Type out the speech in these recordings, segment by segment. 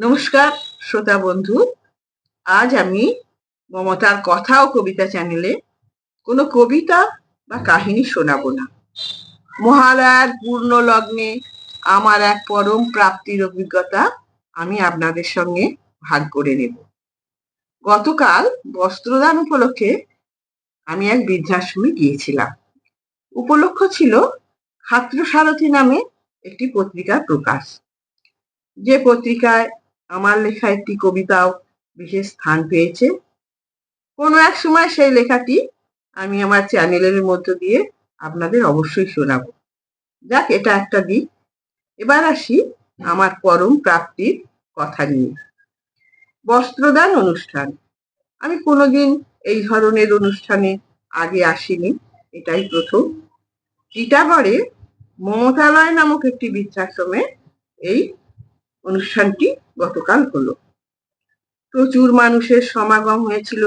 নমস্কার শ্রোতা বন্ধু। আজ আমি মমতার কথা ও কবিতা চ্যানেলে কোনো কবিতা বা কাহিনী শোনাবো না। মহালয়ার পূর্ণ লগ্নে আমার এক পরম প্রাপ্তির অভিজ্ঞতা আমি আপনাদের সঙ্গে ভাগ করে নেব। গতকাল বস্ত্রদান উপলক্ষে আমি এক বৃদ্ধাশ্রমে গিয়েছিলাম। উপলক্ষ ছিল ছাত্রসারথী নামে একটি পত্রিকার প্রকাশ, যে পত্রিকায় আমার লেখা একটি কবিতাও বিশেষ স্থান পেয়েছে। কোনো এক সময় সেই লেখাটি আমি আমার চ্যানেলের মধ্য দিয়ে আপনাদের অবশ্যই শোনাবো। যাক, এটা একটা দিক। এবার আসি আমার পরম প্রাপ্তির কথা নিয়ে। বস্ত্রদান অনুষ্ঠান, আমি কোনোদিন এই ধরনের অনুষ্ঠানে আগে আসিনি, এটাই প্রথম। টিটাগড়ে মমতালয় নামক একটি বৃদ্ধাশ্রমে এই অনুষ্ঠানটি গতকাল হলো। প্রচুর মানুষের সমাগম হয়েছিল,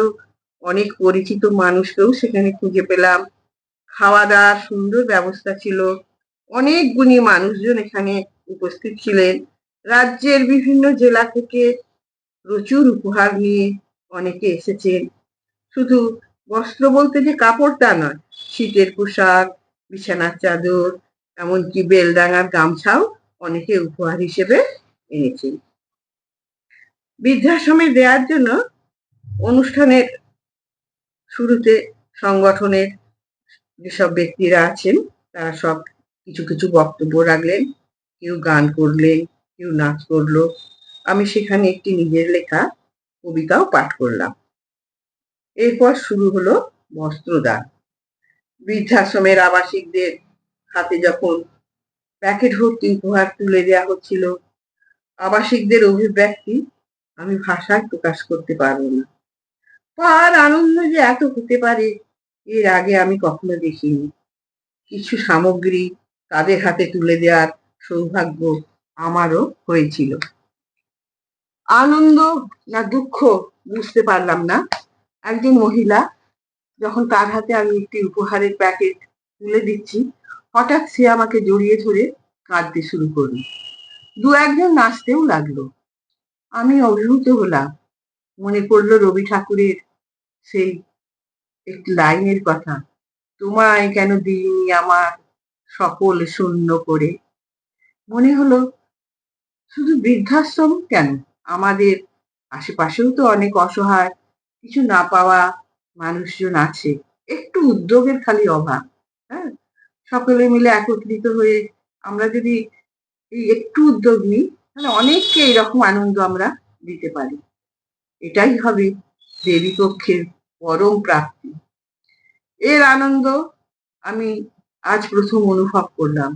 অনেক পরিচিত মানুষকেও সেখানে খুঁজে পেলাম। খাওয়া দাওয়ার সুন্দর ব্যবস্থা ছিল, অনেক গুণী মানুষজন এখানে উপস্থিত ছিলেন। রাজ্যের বিভিন্ন জেলা থেকে প্রচুর উপহার নিয়ে অনেকে এসেছেন। শুধু বস্ত্র বলতে যে কাপড় তা নয়, শীতের পোশাক, বিছানার চাদর, এমনকি বেলডাঙার গামছাও অনেকে উপহার হিসেবে এনেছেন। বৃদ্ধাশ্রমে দেওয়ার জন্য অনুষ্ঠানের শুরুতে সংগঠনের যেসব ব্যক্তিরা আছেন তারা সব কিছু কিছু বক্তব্য রাখলেন। কেউ গান করলেন, কেউ নাচ করলো। আমি সেখানে একটি নিজের লেখা কবিতাও পাঠ করলাম। এরপর শুরু হলো বস্ত্রদান। বৃদ্ধাশ্রমের আবাসিকদের হাতে যখন প্যাকেট ভর্তি উপহার তুলে দেওয়া হচ্ছিল, আবাসিকদের অভিব্যক্তি আমি ভাষায় প্রকাশ করতে পারবো না। তার আনন্দ যে এত হতে পারে এর আগে আমি কখনো দেখিনি। কিছু সামগ্রী তাদের হাতে তুলে দেওয়ার সৌভাগ্য আমারও হয়েছিল। আনন্দ না দুঃখ বুঝতে পারলাম না। একজন মহিলা যখন তার হাতে আমি একটি উপহারের প্যাকেট তুলে দিচ্ছি, হঠাৎ সে আমাকে জড়িয়ে ধরে কাঁদতে শুরু করল। দু একজন নাচতেও লাগলো। আমি অভিভূত হলাম। মনে পড়লো রবি ঠাকুরের সেই একটি লাইনের কথা, তোমায় কেন দিইনি আমার সকল শূন্য করে। মনে হলো শুধু বৃদ্ধাশ্রম কেন, আমাদের আশেপাশেও তো অনেক অসহায়, কিছু না পাওয়া মানুষজন আছে। একটু উদ্যোগের খালি অভাব। হ্যাঁ, সকলে মিলে একত্রিত হয়ে আমরা যদি এই একটু উদ্যোগ নিই, তাহলে অনেককে এরকম আনন্দ আমরা দিতে পারি। এটাই হবে দেবী পক্ষের পরম প্রাপ্তি। এর আনন্দ আমি আজ প্রথম অনুভব করলাম।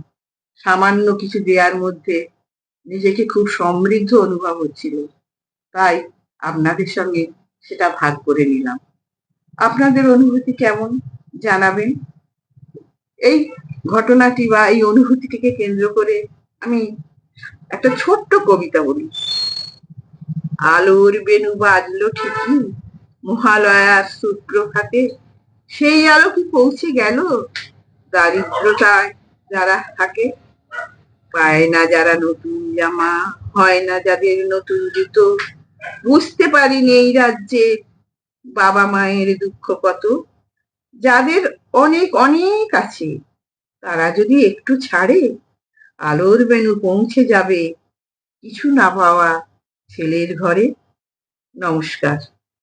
সামান্য কিছু দেওয়ার মধ্যে নিজেকে খুব সমৃদ্ধ অনুভব হচ্ছিল, তাই আপনাদের সঙ্গে সেটা ভাগ করে নিলাম। আপনাদের অনুভূতি কেমন জানাবেন। এই ঘটনাটি বা এই অনুভূতিটিকে কেন্দ্র করে আমি একটা ছোট্ট কবিতা বলি। আলোর বেণু বাজলো ঠিকই মহালয়ার সূত্রঘাতে, সেই আলো কি পৌঁছে গেল দারিদ্রতায় যারা থাকে। পায় না যারা নতুন জামা, হয় না যাদের নতুন জুতো, বুঝতে পারিনি এই রাজ্যে বাবা মায়ের দুঃখ কত। যাদের অনেক অনেক আছে তারা যদি একটু ছাড়ে, আলোর বেণু পৌঁছে যাবে কিছু না পাওয়া ছেলের ঘরে। নমস্কার।